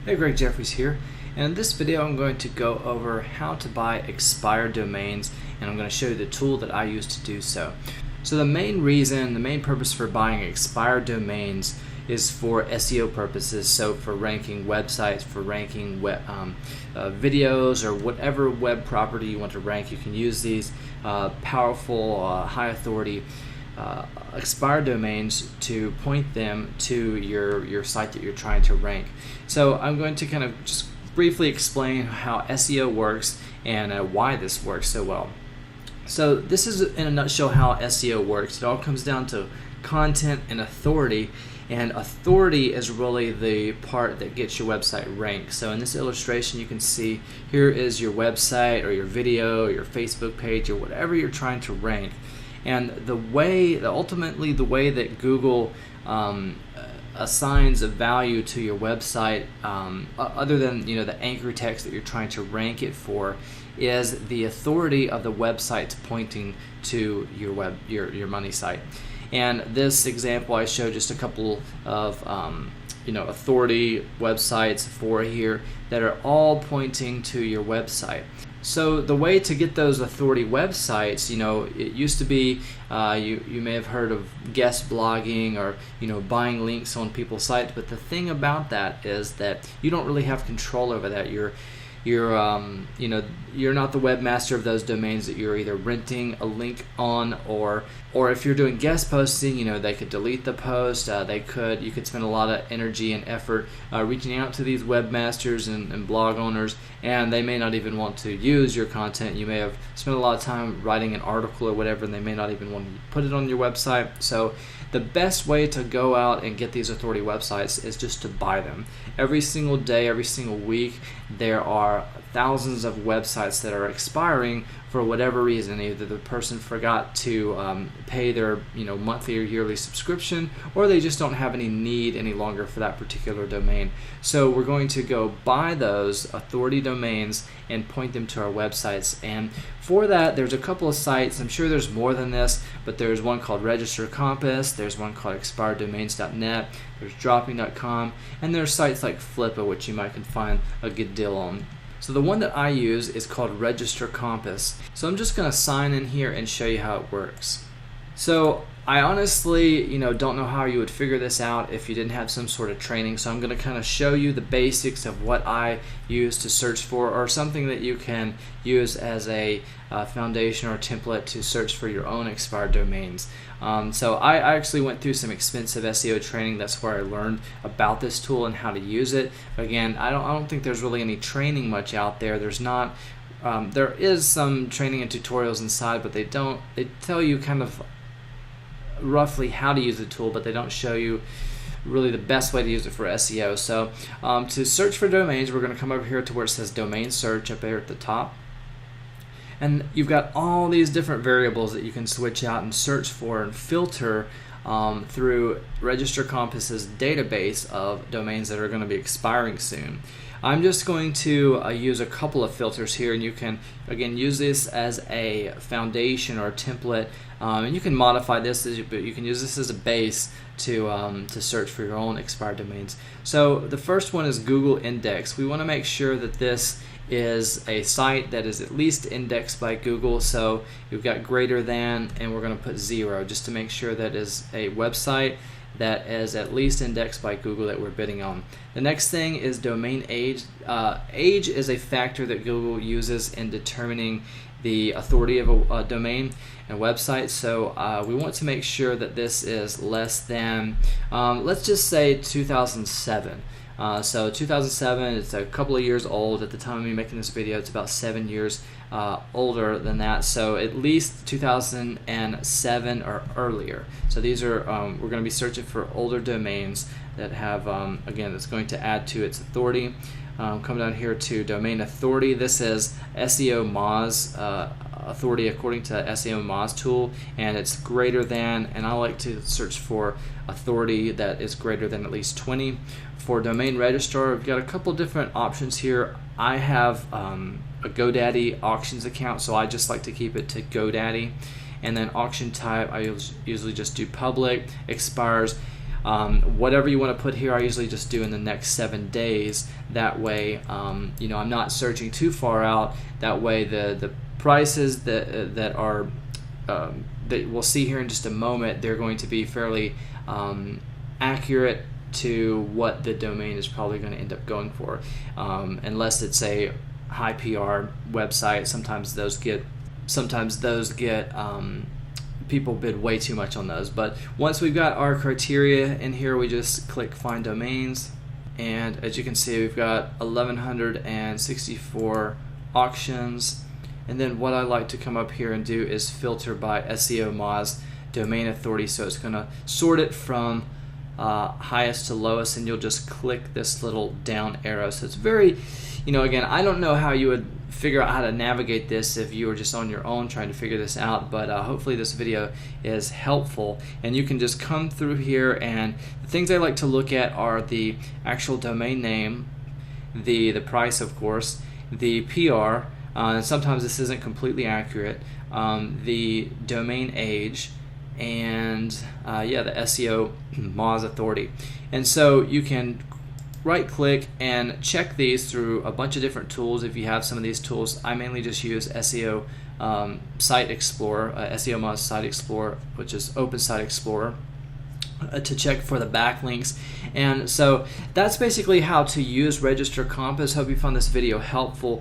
Hey, Greg Jeffries here, and in this video I'm going to go over how to buy expired domains, and I'm going to show you the tool that I use to do so. So the main purpose for buying expired domains is for SEO purposes, so for ranking websites, for ranking videos, or whatever web property you want to rank. You can use these powerful, high authority expired domains to point them to your site that you're trying to rank. So I'm going to kind of just briefly explain how SEO works and why this works so well. So this is in a nutshell how SEO works. It all comes down to content and authority, and authority is really the part that gets your website ranked. So in this illustration you can see here is your website or your video or your Facebook page or whatever you're trying to rank. And ultimately the way that Google assigns a value to your website, other than the anchor text that you're trying to rank it for, is the authority of the website pointing to your money site. And this example I showed just a couple of authority websites for here that are all pointing to your website. So the way to get those authority websites, it used to be you may have heard of guest blogging or buying links on people's sites, but the thing about that is that you don't really have control over that. You're not the webmaster of those domains that you're either renting a link on, or if you're doing guest posting, they could delete the post. You could spend a lot of energy and effort reaching out to these webmasters and blog owners, and they may not even want to use your content. You may have spent a lot of time writing an article or whatever, and they may not even want to put it on your website. So the best way to go out and get these authority websites is just to buy them. Every single day, every single week, there are thousands of websites that are expiring for whatever reason. Either the person forgot to pay their monthly or yearly subscription, or they just don't have any need any longer for that particular domain. So we're going to go buy those authority domains and point them to our websites. And for that, there's a couple of sites. I'm sure there's more than this, but there's one called Register Compass, there's one called expireddomains.net, there's dropping.com, and there's sites like Flippa, which you might can find a good deal on. So the one that I use is called Register Compass. So I'm just going to sign in here and show you how it works. So I honestly, don't know how you would figure this out if you didn't have some sort of training. So I'm going to kind of show you the basics of what I use to search for, or something that you can use as a foundation or template to search for your own expired domains. So I actually went through some expensive SEO training. That's where I learned about this tool and how to use it. But again, I don't think there's really any training much out there. There's not. There is some training and tutorials inside, but they tell you kind of roughly how to use the tool, but they don't show you really the best way to use it for SEO. So to search for domains, we're going to come over here to where it says domain search up there at the top, and you've got all these different variables that you can switch out and search for and filter through Register Compass's database of domains that are going to be expiring soon. I'm just going to use a couple of filters here, and you can again use this as a foundation or a template, and you can modify this, but you can use this as a base to search for your own expired domains. So the first one is Google Index. We want to make sure that this is a site that is at least indexed by Google. So you've got greater than, and we're going to put 0 just to make sure that is a website that is at least indexed by Google that we're bidding on. The next thing is domain age. Age is a factor that Google uses in determining the authority of a domain and website. So we want to make sure that this is less than, let's just say 2007. So 2007, it's a couple of years old. At the time of me making this video, it's about 7 years older than that. So at least 2007 or earlier. So these are, we're going to be searching for older domains that have, again, that's going to add to its authority. Come down here to domain authority. This is SEO Moz authority according to SEO Moz tool, and it's greater than, and I like to search for authority that is greater than at least 20. For domain registrar, we've got a couple different options here. I have a GoDaddy auctions account, so I just like to keep it to GoDaddy. And then auction type, I usually just do public, expires. Whatever you want to put here, I usually just do in the next 7 days. That way, you know, I'm not searching too far out. That way, the prices that are that we'll see here in just a moment, they're going to be fairly accurate to what the domain is probably going to end up going for, unless it's a high PR website. Sometimes those get people bid way too much on those. But once we've got our criteria in here, we just click Find Domains, and as you can see, we've got 1,164 auctions. And then what I like to come up here and do is filter by SEO Moz domain authority. So it's going to sort it from highest to lowest, and you'll just click this little down arrow. So it's very, you know, again, I don't know how you would figure out how to navigate this if you were just on your own trying to figure this out, but hopefully this video is helpful, and you can just come through here, and the things I like to look at are the actual domain name, the price, of course, the PR, and sometimes this isn't completely accurate, the domain age, and yeah, the SEO Moz authority. And so you can right click and check these through a bunch of different tools. If you have some of these tools, I mainly just use SEO Site Explorer, SEO Moz Site Explorer, which is Open Site Explorer, to check for the backlinks. And so that's basically how to use Register Compass. Hope you found this video helpful.